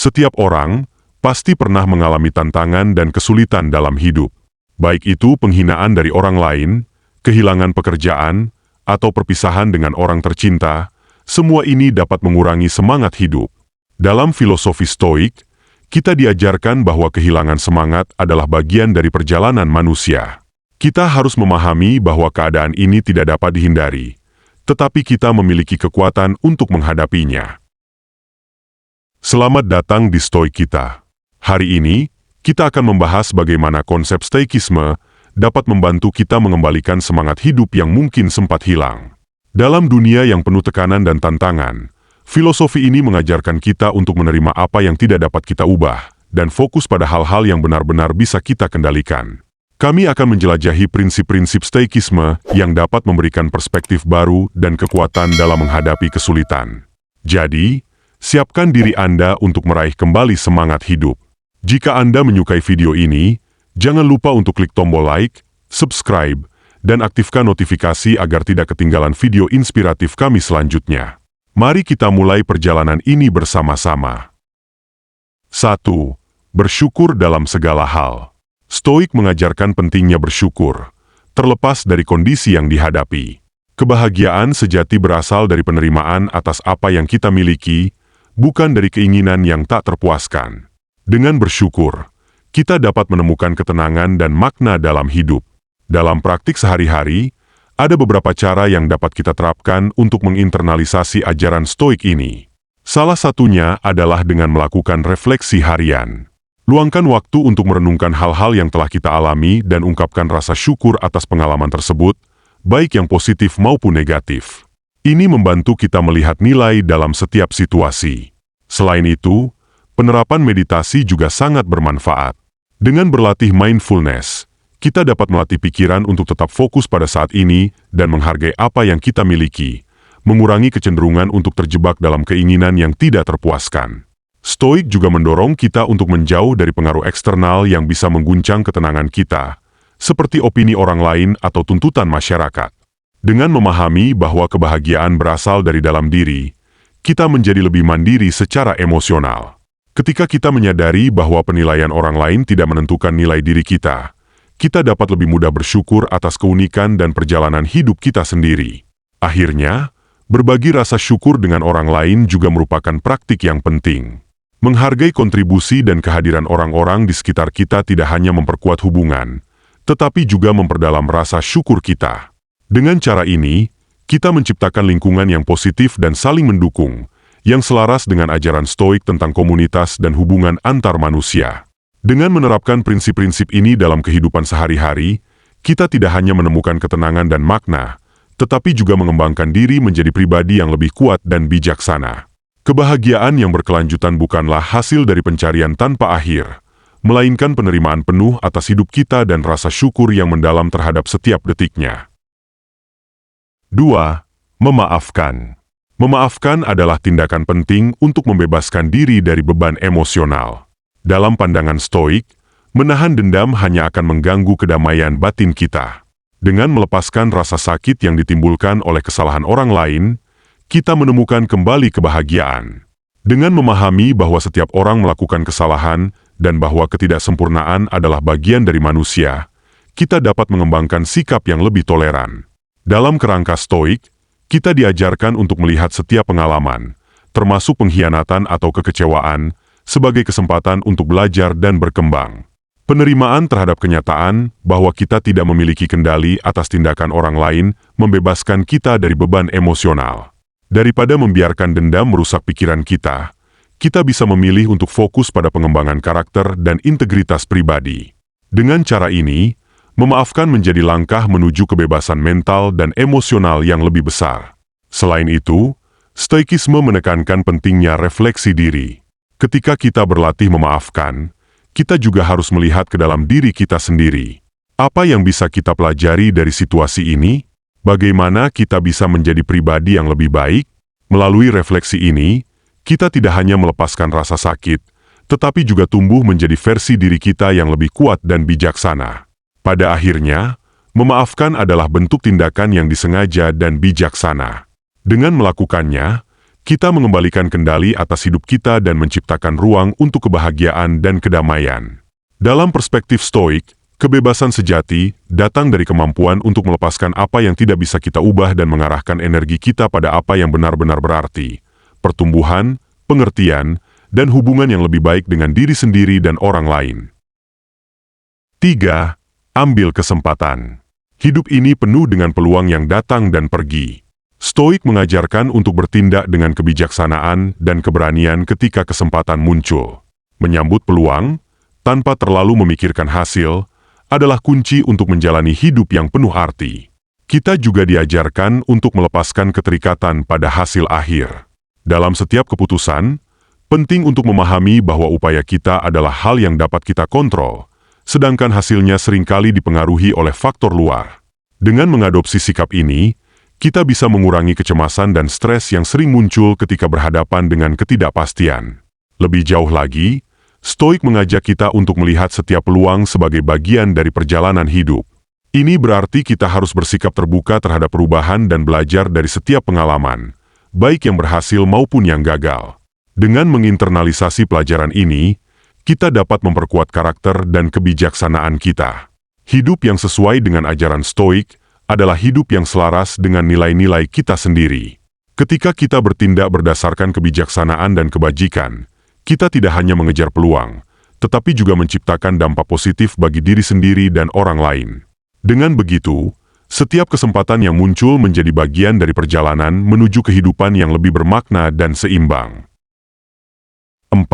Setiap orang pasti pernah mengalami tantangan dan kesulitan dalam hidup. Baik itu penghinaan dari orang lain, kehilangan pekerjaan, atau perpisahan dengan orang tercinta, semua ini dapat mengurangi semangat hidup. Dalam filosofi Stoik, kita diajarkan bahwa kehilangan semangat adalah bagian dari perjalanan manusia. Kita harus memahami bahwa keadaan ini tidak dapat dihindari, tetapi kita memiliki kekuatan untuk menghadapinya. Selamat datang di Stoik kita. Hari ini, kita akan membahas bagaimana konsep stoikisme dapat membantu kita mengembalikan semangat hidup yang mungkin sempat hilang. Dalam dunia yang penuh tekanan dan tantangan, filosofi ini mengajarkan kita untuk menerima apa yang tidak dapat kita ubah, dan fokus pada hal-hal yang benar-benar bisa kita kendalikan. Kami akan menjelajahi prinsip-prinsip stoikisme yang dapat memberikan perspektif baru dan kekuatan dalam menghadapi kesulitan. Jadi, siapkan diri Anda untuk meraih kembali semangat hidup. Jika Anda menyukai video ini, jangan lupa untuk klik tombol like, subscribe, dan aktifkan notifikasi agar tidak ketinggalan video inspiratif kami selanjutnya. Mari kita mulai perjalanan ini bersama-sama. 1. Bersyukur dalam segala hal. Stoik mengajarkan pentingnya bersyukur, terlepas dari kondisi yang dihadapi. Kebahagiaan sejati berasal dari penerimaan atas apa yang kita miliki, bukan dari keinginan yang tak terpuaskan. Dengan bersyukur, kita dapat menemukan ketenangan dan makna dalam hidup. Dalam praktik sehari-hari, ada beberapa cara yang dapat kita terapkan untuk menginternalisasi ajaran Stoik ini. Salah satunya adalah dengan melakukan refleksi harian. Luangkan waktu untuk merenungkan hal-hal yang telah kita alami dan ungkapkan rasa syukur atas pengalaman tersebut, baik yang positif maupun negatif. Ini membantu kita melihat nilai dalam setiap situasi. Selain itu, penerapan meditasi juga sangat bermanfaat. Dengan berlatih mindfulness, kita dapat melatih pikiran untuk tetap fokus pada saat ini dan menghargai apa yang kita miliki, mengurangi kecenderungan untuk terjebak dalam keinginan yang tidak terpuaskan. Stoik juga mendorong kita untuk menjauh dari pengaruh eksternal yang bisa mengguncang ketenangan kita, seperti opini orang lain atau tuntutan masyarakat. Dengan memahami bahwa kebahagiaan berasal dari dalam diri, kita menjadi lebih mandiri secara emosional. Ketika kita menyadari bahwa penilaian orang lain tidak menentukan nilai diri kita dapat lebih mudah bersyukur atas keunikan dan perjalanan hidup kita sendiri. Akhirnya, berbagi rasa syukur dengan orang lain juga merupakan praktik yang penting. Menghargai kontribusi dan kehadiran orang-orang di sekitar kita tidak hanya memperkuat hubungan, tetapi juga memperdalam rasa syukur kita. Dengan cara ini, kita menciptakan lingkungan yang positif dan saling mendukung, yang selaras dengan ajaran Stoik tentang komunitas dan hubungan antar manusia. Dengan menerapkan prinsip-prinsip ini dalam kehidupan sehari-hari, kita tidak hanya menemukan ketenangan dan makna, tetapi juga mengembangkan diri menjadi pribadi yang lebih kuat dan bijaksana. Kebahagiaan yang berkelanjutan bukanlah hasil dari pencarian tanpa akhir, melainkan penerimaan penuh atas hidup kita dan rasa syukur yang mendalam terhadap setiap detiknya. 2. Memaafkan. Memaafkan adalah tindakan penting untuk membebaskan diri dari beban emosional. Dalam pandangan Stoik, menahan dendam hanya akan mengganggu kedamaian batin kita. Dengan melepaskan rasa sakit yang ditimbulkan oleh kesalahan orang lain, kita menemukan kembali kebahagiaan. Dengan memahami bahwa setiap orang melakukan kesalahan dan bahwa ketidaksempurnaan adalah bagian dari manusia, kita dapat mengembangkan sikap yang lebih toleran. Dalam kerangka Stoik, kita diajarkan untuk melihat setiap pengalaman, termasuk pengkhianatan atau kekecewaan, sebagai kesempatan untuk belajar dan berkembang. Penerimaan terhadap kenyataan bahwa kita tidak memiliki kendali atas tindakan orang lain membebaskan kita dari beban emosional. Daripada membiarkan dendam merusak pikiran kita bisa memilih untuk fokus pada pengembangan karakter dan integritas pribadi. Dengan cara ini, memaafkan menjadi langkah menuju kebebasan mental dan emosional yang lebih besar. Selain itu, Stoikisme menekankan pentingnya refleksi diri. Ketika kita berlatih memaafkan, kita juga harus melihat ke dalam diri kita sendiri. Apa yang bisa kita pelajari dari situasi ini? Bagaimana kita bisa menjadi pribadi yang lebih baik? Melalui refleksi ini, kita tidak hanya melepaskan rasa sakit, tetapi juga tumbuh menjadi versi diri kita yang lebih kuat dan bijaksana. Pada akhirnya, memaafkan adalah bentuk tindakan yang disengaja dan bijaksana. Dengan melakukannya, Kita mengembalikan kendali atas hidup kita dan menciptakan ruang untuk kebahagiaan dan kedamaian. Dalam perspektif Stoik, kebebasan sejati datang dari kemampuan untuk melepaskan apa yang tidak bisa kita ubah dan mengarahkan energi kita pada apa yang benar-benar berarti. Pertumbuhan, pengertian, dan hubungan yang lebih baik dengan diri sendiri dan orang lain. 3. Ambil kesempatan. Hidup ini penuh dengan peluang yang datang dan pergi. Stoik mengajarkan untuk bertindak dengan kebijaksanaan dan keberanian ketika kesempatan muncul. Menyambut peluang, tanpa terlalu memikirkan hasil, adalah kunci untuk menjalani hidup yang penuh arti. Kita juga diajarkan untuk melepaskan keterikatan pada hasil akhir. Dalam setiap keputusan, penting untuk memahami bahwa upaya kita adalah hal yang dapat kita kontrol, sedangkan hasilnya seringkali dipengaruhi oleh faktor luar. Dengan mengadopsi sikap ini, kita bisa mengurangi kecemasan dan stres yang sering muncul ketika berhadapan dengan ketidakpastian. Lebih jauh lagi, Stoik mengajak kita untuk melihat setiap peluang sebagai bagian dari perjalanan hidup. Ini berarti kita harus bersikap terbuka terhadap perubahan dan belajar dari setiap pengalaman, baik yang berhasil maupun yang gagal. Dengan menginternalisasi pelajaran ini, kita dapat memperkuat karakter dan kebijaksanaan kita. Hidup yang sesuai dengan ajaran Stoik adalah hidup yang selaras dengan nilai-nilai kita sendiri. Ketika kita bertindak berdasarkan kebijaksanaan dan kebajikan, kita tidak hanya mengejar peluang, tetapi juga menciptakan dampak positif bagi diri sendiri dan orang lain. Dengan begitu, setiap kesempatan yang muncul menjadi bagian dari perjalanan menuju kehidupan yang lebih bermakna dan seimbang. 4.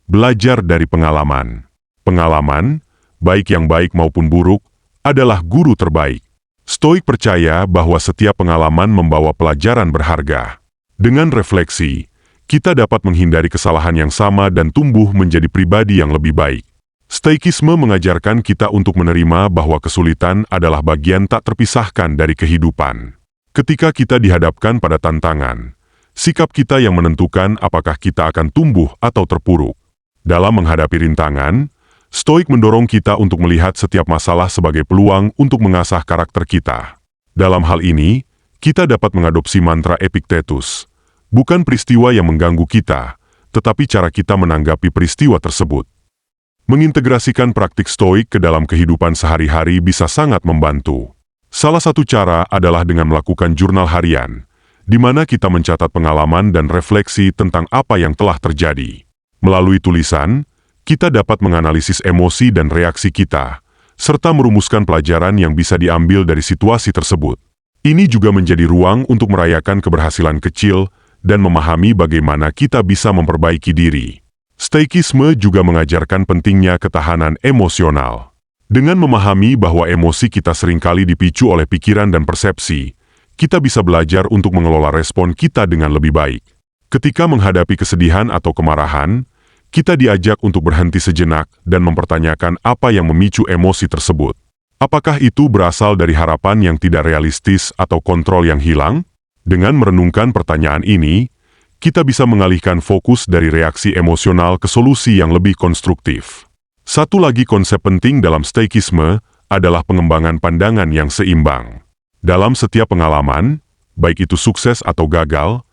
Belajar dari pengalaman. Pengalaman, baik yang baik maupun buruk, adalah guru terbaik. Stoik percaya bahwa setiap pengalaman membawa pelajaran berharga. Dengan refleksi, kita dapat menghindari kesalahan yang sama dan tumbuh menjadi pribadi yang lebih baik. Stoikisme mengajarkan kita untuk menerima bahwa kesulitan adalah bagian tak terpisahkan dari kehidupan. Ketika kita dihadapkan pada tantangan, sikap kita yang menentukan apakah kita akan tumbuh atau terpuruk. Dalam menghadapi rintangan, Stoik mendorong kita untuk melihat setiap masalah sebagai peluang untuk mengasah karakter kita. Dalam hal ini, kita dapat mengadopsi mantra Epictetus. Bukan peristiwa yang mengganggu kita, tetapi cara kita menanggapi peristiwa tersebut. Mengintegrasikan praktik Stoik ke dalam kehidupan sehari-hari bisa sangat membantu. Salah satu cara adalah dengan melakukan jurnal harian, di mana kita mencatat pengalaman dan refleksi tentang apa yang telah terjadi. Melalui tulisan, kita dapat menganalisis emosi dan reaksi kita, serta merumuskan pelajaran yang bisa diambil dari situasi tersebut. Ini juga menjadi ruang untuk merayakan keberhasilan kecil dan memahami bagaimana kita bisa memperbaiki diri. Stoikisme juga mengajarkan pentingnya ketahanan emosional. Dengan memahami bahwa emosi kita seringkali dipicu oleh pikiran dan persepsi, kita bisa belajar untuk mengelola respon kita dengan lebih baik. Ketika menghadapi kesedihan atau kemarahan, kita diajak untuk berhenti sejenak dan mempertanyakan apa yang memicu emosi tersebut. Apakah itu berasal dari harapan yang tidak realistis atau kontrol yang hilang? Dengan merenungkan pertanyaan ini, kita bisa mengalihkan fokus dari reaksi emosional ke solusi yang lebih konstruktif. Satu lagi konsep penting dalam Stoikisme adalah pengembangan pandangan yang seimbang. Dalam setiap pengalaman, baik itu sukses atau gagal,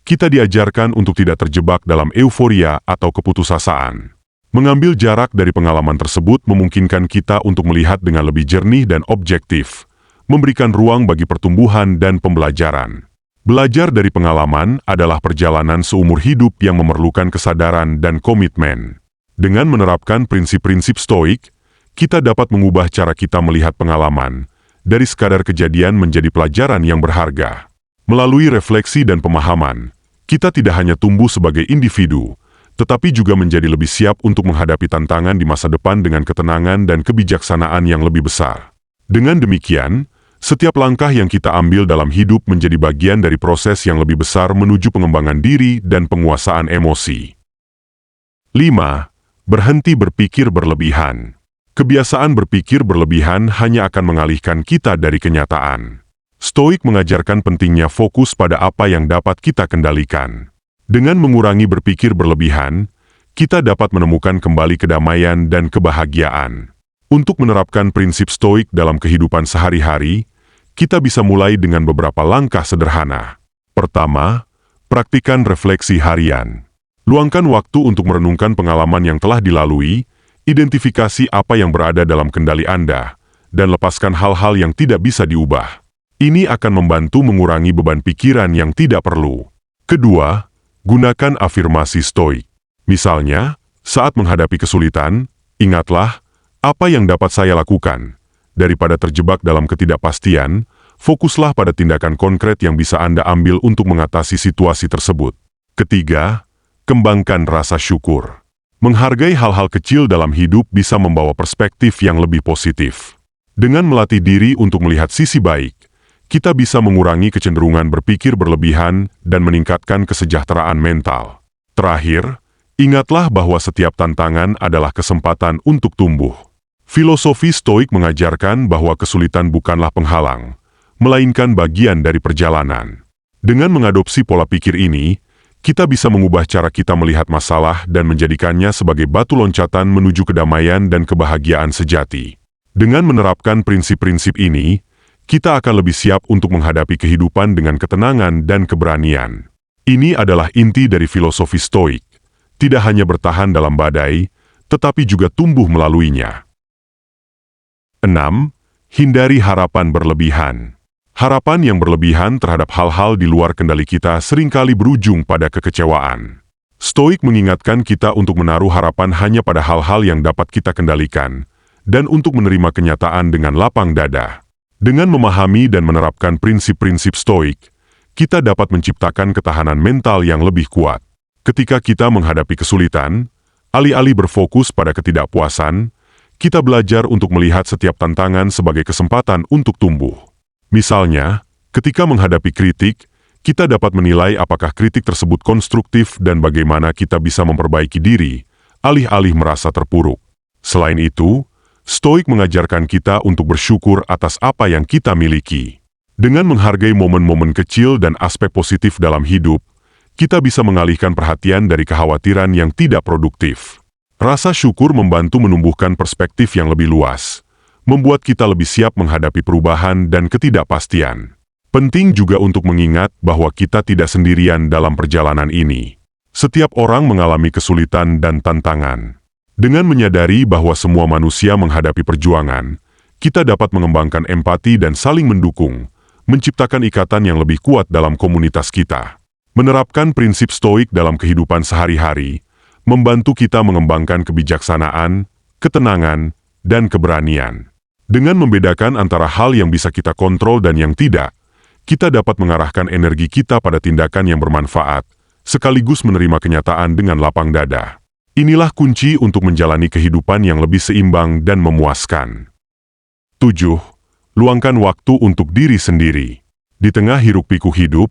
kita diajarkan untuk tidak terjebak dalam euforia atau keputusasaan. Mengambil jarak dari pengalaman tersebut memungkinkan kita untuk melihat dengan lebih jernih dan objektif, memberikan ruang bagi pertumbuhan dan pembelajaran. Belajar dari pengalaman adalah perjalanan seumur hidup yang memerlukan kesadaran dan komitmen. Dengan menerapkan prinsip-prinsip Stoik, kita dapat mengubah cara kita melihat pengalaman, dari sekadar kejadian menjadi pelajaran yang berharga. Melalui refleksi dan pemahaman, kita tidak hanya tumbuh sebagai individu, tetapi juga menjadi lebih siap untuk menghadapi tantangan di masa depan dengan ketenangan dan kebijaksanaan yang lebih besar. Dengan demikian, setiap langkah yang kita ambil dalam hidup menjadi bagian dari proses yang lebih besar menuju pengembangan diri dan penguasaan emosi. 5. Berhenti berpikir berlebihan. Kebiasaan berpikir berlebihan hanya akan mengalihkan kita dari kenyataan. Stoik mengajarkan pentingnya fokus pada apa yang dapat kita kendalikan. Dengan mengurangi berpikir berlebihan, kita dapat menemukan kembali kedamaian dan kebahagiaan. Untuk menerapkan prinsip Stoik dalam kehidupan sehari-hari, kita bisa mulai dengan beberapa langkah sederhana. Pertama, Praktikan refleksi harian. Luangkan waktu untuk merenungkan pengalaman yang telah dilalui, identifikasi apa yang berada dalam kendali Anda, dan lepaskan hal-hal yang tidak bisa diubah. Ini akan membantu mengurangi beban pikiran yang tidak perlu. Kedua, gunakan afirmasi stoik. Misalnya, saat menghadapi kesulitan, ingatlah, apa yang dapat saya lakukan? Daripada terjebak dalam ketidakpastian, fokuslah pada tindakan konkret yang bisa Anda ambil untuk mengatasi situasi tersebut. Ketiga, kembangkan rasa syukur. Menghargai hal-hal kecil dalam hidup bisa membawa perspektif yang lebih positif. Dengan melatih diri untuk melihat sisi baik, kita bisa mengurangi kecenderungan berpikir berlebihan dan meningkatkan kesejahteraan mental. Terakhir, ingatlah bahwa setiap tantangan adalah kesempatan untuk tumbuh. Filosofi Stoik mengajarkan bahwa kesulitan bukanlah penghalang, melainkan bagian dari perjalanan. Dengan mengadopsi pola pikir ini, kita bisa mengubah cara kita melihat masalah dan menjadikannya sebagai batu loncatan menuju kedamaian dan kebahagiaan sejati. Dengan menerapkan prinsip-prinsip ini, kita akan lebih siap untuk menghadapi kehidupan dengan ketenangan dan keberanian. Ini adalah inti dari filosofi Stoik, tidak hanya bertahan dalam badai, tetapi juga tumbuh melaluinya. 6. Hindari harapan berlebihan. Harapan yang berlebihan terhadap hal-hal di luar kendali kita seringkali berujung pada kekecewaan. Stoik mengingatkan kita untuk menaruh harapan hanya pada hal-hal yang dapat kita kendalikan, dan untuk menerima kenyataan dengan lapang dada. Dengan memahami dan menerapkan prinsip-prinsip Stoik, kita dapat menciptakan ketahanan mental yang lebih kuat. Ketika kita menghadapi kesulitan, alih-alih berfokus pada ketidakpuasan, kita belajar untuk melihat setiap tantangan sebagai kesempatan untuk tumbuh. Misalnya, ketika menghadapi kritik, kita dapat menilai apakah kritik tersebut konstruktif dan bagaimana kita bisa memperbaiki diri, alih-alih merasa terpuruk. Selain itu, Stoik mengajarkan kita untuk bersyukur atas apa yang kita miliki. Dengan menghargai momen-momen kecil dan aspek positif dalam hidup, kita bisa mengalihkan perhatian dari kekhawatiran yang tidak produktif. Rasa syukur membantu menumbuhkan perspektif yang lebih luas, membuat kita lebih siap menghadapi perubahan dan ketidakpastian. Penting juga untuk mengingat bahwa kita tidak sendirian dalam perjalanan ini. Setiap orang mengalami kesulitan dan tantangan. Dengan menyadari bahwa semua manusia menghadapi perjuangan, kita dapat mengembangkan empati dan saling mendukung, menciptakan ikatan yang lebih kuat dalam komunitas kita. Menerapkan prinsip Stoik dalam kehidupan sehari-hari, membantu kita mengembangkan kebijaksanaan, ketenangan, dan keberanian. Dengan membedakan antara hal yang bisa kita kontrol dan yang tidak, kita dapat mengarahkan energi kita pada tindakan yang bermanfaat, sekaligus menerima kenyataan dengan lapang dada. Inilah kunci untuk menjalani kehidupan yang lebih seimbang dan memuaskan. 7. Luangkan waktu untuk diri sendiri. Di tengah hiruk-pikuk hidup,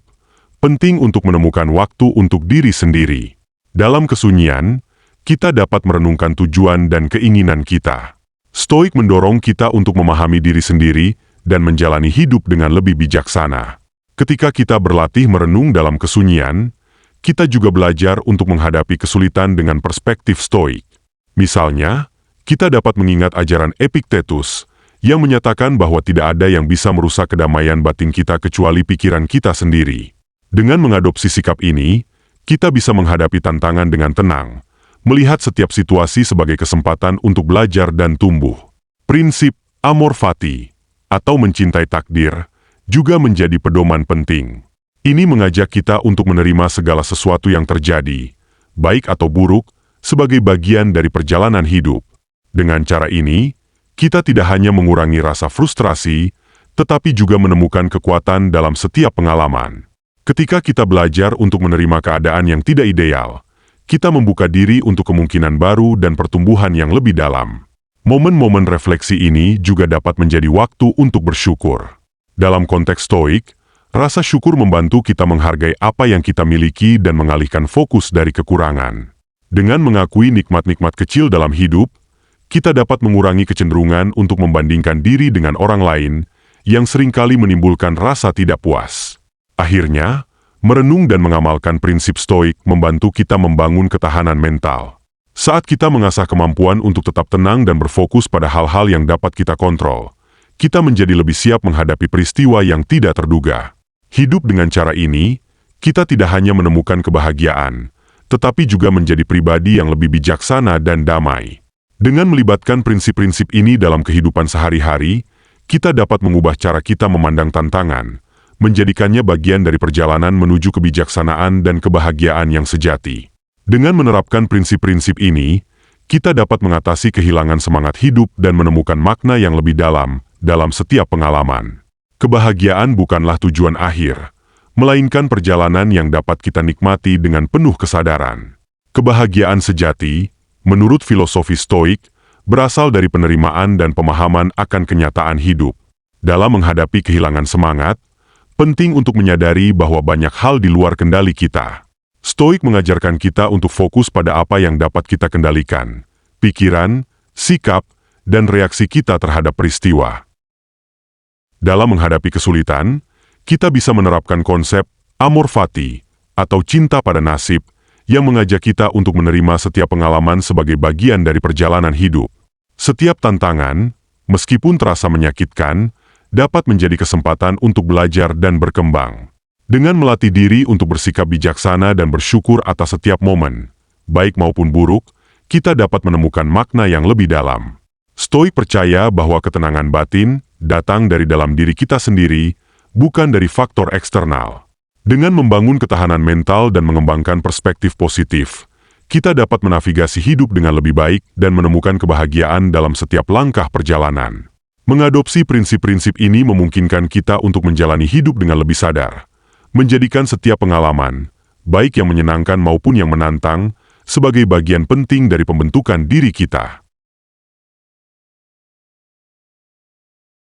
penting untuk menemukan waktu untuk diri sendiri. Dalam kesunyian, kita dapat merenungkan tujuan dan keinginan kita. Stoik mendorong kita untuk memahami diri sendiri dan menjalani hidup dengan lebih bijaksana. Ketika kita berlatih merenung dalam kesunyian, kita juga belajar untuk menghadapi kesulitan dengan perspektif Stoik. Misalnya, kita dapat mengingat ajaran Epictetus yang menyatakan bahwa tidak ada yang bisa merusak kedamaian batin kita kecuali pikiran kita sendiri. Dengan mengadopsi sikap ini, kita bisa menghadapi tantangan dengan tenang, melihat setiap situasi sebagai kesempatan untuk belajar dan tumbuh. Prinsip amor fati, atau mencintai takdir, juga menjadi pedoman penting. Ini mengajak kita untuk menerima segala sesuatu yang terjadi, baik atau buruk, sebagai bagian dari perjalanan hidup. Dengan cara ini, kita tidak hanya mengurangi rasa frustrasi, tetapi juga menemukan kekuatan dalam setiap pengalaman. Ketika kita belajar untuk menerima keadaan yang tidak ideal, kita membuka diri untuk kemungkinan baru dan pertumbuhan yang lebih dalam. Momen-momen refleksi ini juga dapat menjadi waktu untuk bersyukur. Dalam konteks Stoik, rasa syukur membantu kita menghargai apa yang kita miliki dan mengalihkan fokus dari kekurangan. Dengan mengakui nikmat-nikmat kecil dalam hidup, kita dapat mengurangi kecenderungan untuk membandingkan diri dengan orang lain yang seringkali menimbulkan rasa tidak puas. Akhirnya, merenung dan mengamalkan prinsip Stoik membantu kita membangun ketahanan mental. Saat kita mengasah kemampuan untuk tetap tenang dan berfokus pada hal-hal yang dapat kita kontrol, kita menjadi lebih siap menghadapi peristiwa yang tidak terduga. Hidup dengan cara ini, kita tidak hanya menemukan kebahagiaan, tetapi juga menjadi pribadi yang lebih bijaksana dan damai. Dengan melibatkan prinsip-prinsip ini dalam kehidupan sehari-hari, kita dapat mengubah cara kita memandang tantangan, menjadikannya bagian dari perjalanan menuju kebijaksanaan dan kebahagiaan yang sejati. Dengan menerapkan prinsip-prinsip ini, kita dapat mengatasi kehilangan semangat hidup dan menemukan makna yang lebih dalam setiap pengalaman. Kebahagiaan bukanlah tujuan akhir, melainkan perjalanan yang dapat kita nikmati dengan penuh kesadaran. Kebahagiaan sejati, menurut filosofi Stoik, berasal dari penerimaan dan pemahaman akan kenyataan hidup. Dalam menghadapi kehilangan semangat, penting untuk menyadari bahwa banyak hal di luar kendali kita. Stoik mengajarkan kita untuk fokus pada apa yang dapat kita kendalikan, pikiran, sikap, dan reaksi kita terhadap peristiwa. Dalam menghadapi kesulitan, kita bisa menerapkan konsep amor fati atau cinta pada nasib yang mengajak kita untuk menerima setiap pengalaman sebagai bagian dari perjalanan hidup. Setiap tantangan, meskipun terasa menyakitkan, dapat menjadi kesempatan untuk belajar dan berkembang. Dengan melatih diri untuk bersikap bijaksana dan bersyukur atas setiap momen, baik maupun buruk, kita dapat menemukan makna yang lebih dalam. Stoik percaya bahwa ketenangan batin datang dari dalam diri kita sendiri, bukan dari faktor eksternal. Dengan membangun ketahanan mental dan mengembangkan perspektif positif, kita dapat menavigasi hidup dengan lebih baik dan menemukan kebahagiaan dalam setiap langkah perjalanan. Mengadopsi prinsip-prinsip ini memungkinkan kita untuk menjalani hidup dengan lebih sadar, menjadikan setiap pengalaman, baik yang menyenangkan maupun yang menantang, sebagai bagian penting dari pembentukan diri kita.